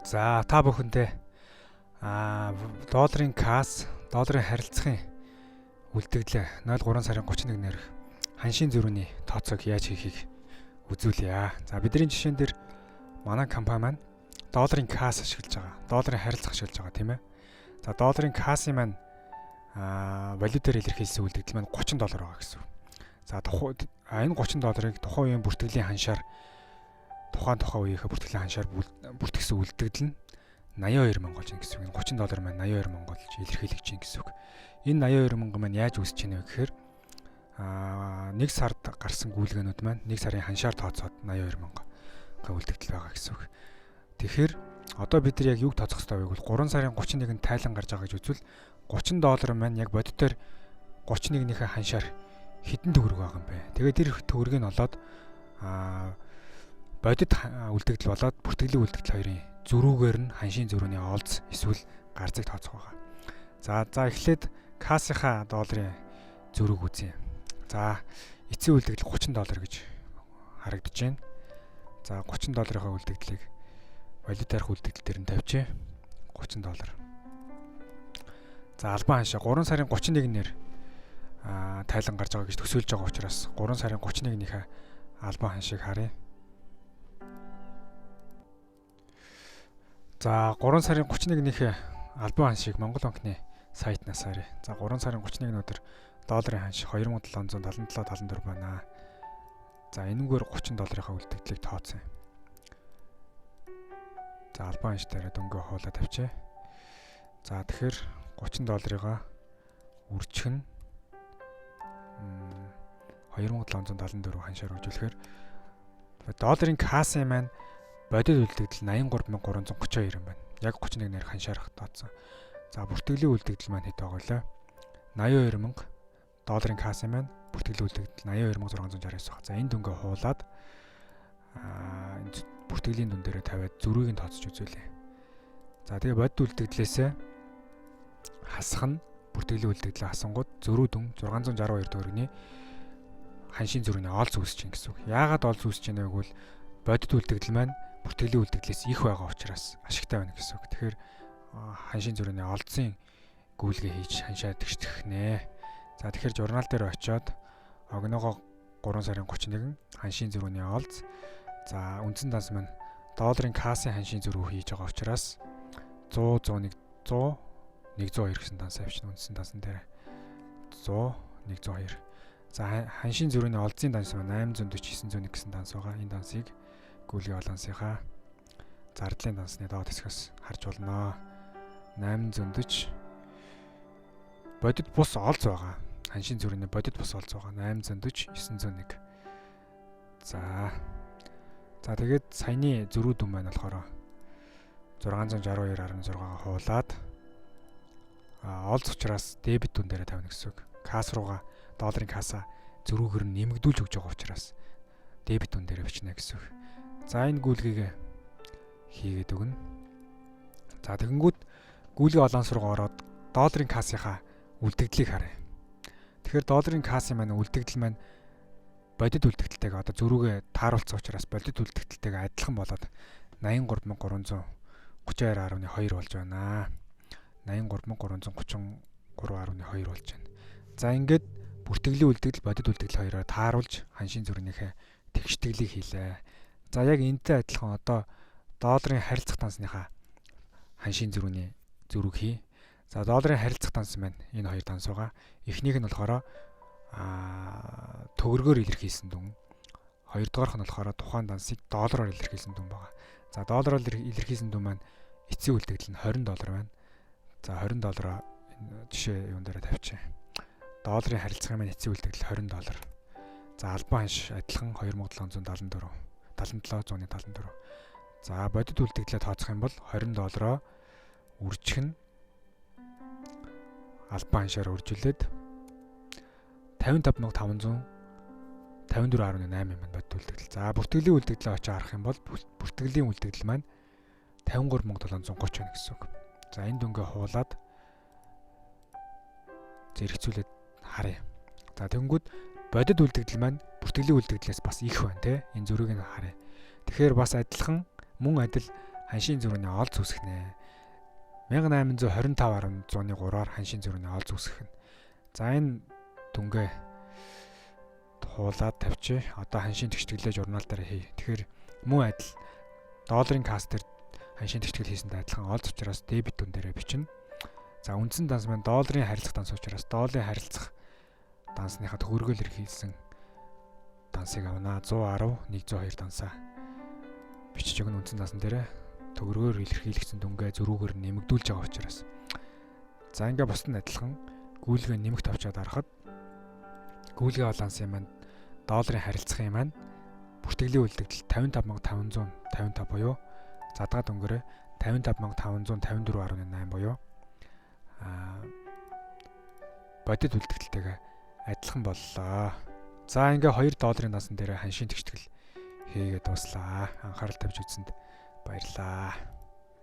За та бүхэндээ долларын касс, долларын харилцагын үлдэгдлээ 03 сарын 31-нд ханшийн зөрүүний тооцоог яаж хийхийг үзүүлье. За бидний жишээн дээр манай компани маань долларын касс ашиглаж байгаа. Долларын харилцах ашиглаж байгаа тийм ээ. За долларын кассын маань валютаар илэрхийлсэн үлдэгдэл маань $30 байгаа гэсэн. За энэ $30-ыг тухайн үеийн бүртгэлийн ханшаар тухайн үеийнхээ бүртгэлийн ханшаар бүртгэсэн үлдэгдэл нь 82 мянга болж байна гэсэн үг. $30 маань 82 мянга болж илэрхийлэгдэж байна гэсэн үг. Энэ 82 мянга маань яаж үүсэж байна вэ гэхээр нэг сард гарсан гүйлгээнүүд маань нэг сарын ханшаар тооцоод 82 мянга үлдэгдэл байгаа гэсэн үг. Тэгэхээр одоо бид нар яг юг тооцох хэрэгтэй вэ гэвэл 3 сарын 31-нд тайлан гарч байгаа гэж үзвэл $30 маань яг бодитоор 31-ийнхээ ханшаар хэдэн төгрөг байгаа юм бэ? Тэгээд тэр төгрөг нь болоод бодит үлдэгдэл болоод бүртгэлийн үлдэгдэл хоёрын зөрүүгээр нь ханшийн зөрүүний олз эсвэл гарцыг тооцох байгаа. За эхлээд кассынхаа долларын зөрүүг үзье. За эцсийн үлдэгдэл $30 гэж харагдаж байна. За $30-ийнхаа үлдэгдлийг валютаарх үлдэгдэл дээр нь тавьчих. $30. За албан ханшаа 3 сарын 31-нд тайлан гарч байгаа гэж төсөөлж байгаа учраас 3 сарын 31-ийнхээ албан ханшийг харъя. За 3 сарын 31-ийнхээ албан ханшийг Монгол банкны сайтнаас харъя. За 3 сарын 31-ний өдөр долларын ханш 2777.74 байна. За энэгээр $30-ийнхаа үлдэгдлийг тооцъё. За албан ханш дээр дөнгөө хуулаа тавьчих. За тэгэхээр $30-ыгаа үржих нь 2774 ханшаар үржүүлэхээр долларын кассын маань бодит үлдэгдэл 83332 юм байна. Яг 31-ээр ханшаар тооцсон. За бүртгэлийн үлдэгдэл маань хэд байгаа вэ? 82000 долларын кассын маань бүртгэлийн үлдэгдэл 82669 байна. За энэ дөнгөө хуулаад бүртгэлийн дүн дээрээ тавиад зөрүүг нь тооцож үзүүлээ. За тэгээ бодит үлдэгдлээсээ хасах нь бүртгэлийн үлдэгдлээ хасангууд зөрүү дүн 662 төгрөгийн ханшийн зөрүүний олз үүсэж байна гэсэн үг. Яагаад олз үүсэж байна вэ гэвэл бодит үлдэгдэл маань бүртгэлийн үлдэгдлээс их байгаа учраас ашигтай байна гэсэн үг. Тэгэхээр ханшийн зөрүүний олзын гүйлгээ хийж ханшаа тэгшдэх нэ. За тэгэхээр журнал дээр очиод огногоо 3 сарын 31 ханшийн зөрүүний олз. За үндсэн данс маань долларын кассын ханшийн зөрүү хийж байгаа учраас 100 102 гэсэн данс авчихна үндсэн дансан дээр 100 102. За ханшийн зөрүүний олзын данс маань 840 901 гэсэн данс байгаа. Энэ дансыг гүйлгээ балансынхаа зардлын дансны доод хэсгээс харж болно. 840 бодит бус олз байгаа. Ханшийн зөрүүний бодит бус олз байгаа. 840 901. За тэгээд саяны зөрүү дүн маань болохоор 662.16-га хуулаад олз учраас дебит дүн дээр тавина гэсэн үг. Касс руугаа долларын касса зөрүүгээр нь нэмэгдүүлж өгч байгаа учраас дебит дүн дээр бичнэ гэсэн үг. За энэ гүйлгийг хийгээд өгнө. За тэгэнгүүт гүйлгээ баланс руу ороод долларын кассынхаа үлдэгдлийг харъя. Тэгэхээр долларын кассын маань үлдэгдэл маань бодит үлдэгдэлтэйгээ одоо зөрүүгээ тааруулсан учраас бодит үлдэгдэлтэйгээ адилхан болоод 83332.2 болж байна. 83333.2 болж байна. За ингээд бүртгэлийн үлдэгдэл бодит үлдэгдэл хоёроор тааруулж ханшийн зөрүүнийхээ тэгшдэглийг хийлээ. За яг энэтэй адилхан одоо долларын харилцах дансныхаа ханшийн зөрүүний зөрүүг хий. За долларын харилцах данс маань энэ хоёр данс байгаа. Эхнийх нь болохоор төгрөгөөр илэрхийлсэн дүн. Хоёрдугаарх нь болохоор тухайн дансыг доллараар илэрхийлсэн дүн байгаа. За доллараар илэрхийлсэн дүн маань эцсийн үлдэгдэл нь $20 байна. За $20 жишээ юун дээр тавьчих. Долларын харилцагын маань эцсийн үлдэгдэл $20. За албан ханш адилхан 2774. За бодит үлдэгдлээ тооцох юм бол $20 үржих нь албан ханшаар үржүүлээд 55554.8 юм байна бодит үлдэгдэл. За бүртгэлийн үлдэгдлээ очиж харах юм бол бүртгэлийн үлдэгдэл маань 53730 байна гэсэн үг. За энэ дөнгөө хуулаад зэрэгцүүлээд харъя. За тэгэнгүүт бодит үлдэгдэл маань бүртгэлийн үлдэгдлээс бас их байна те. Энэ зөрүүг нь харъя. Тэгэхээр бас адилхан мөн адил ханшийн зүрхний олз үүсгэнэ. 1825.3-аар ханшийн зүрхний олз үүсгэх нь. За энэ дүнгээ хуулаад тавьчих. Одоо ханшийн тэгштэглээ журнал дээр хий. Тэгэхээр мөн адил долларын касс дээр ханшийн тэгштгэл хийсэнтэй адилхан олз учраас дебет дүн дээрээ бичнэ. За үндсэн данс маань долларын харилцах данс учраас долларын харилцах дансныхаа төгрөгөөр илэрхийлсэн дансыг авна. 110, 102 дансаа бичиж өгнө үндсэн дансан дээрээ. Төгрөгөөр илэрхийлэгдсэн дүнгээ зөрүүгээр нэмэгдүүлж байгаа учраас. За ингээ бусад нь адилхан гүйлгээ нэмэгт авчаад харахад гүйлгээ балансын маань долларын харилцахын маань бүртгэлийн үлдэгдэл 55,555 буюу задгаа дүнгээрээ 55,554.8 буюу бодит үлдэгдэлтэйгээ адилхан боллоо. За ингээ 2 долларын дансан дээр ханшийн тэгштгэл хийгээд дуслаа. Анхаарал тавьж үзсэнд баярлалаа.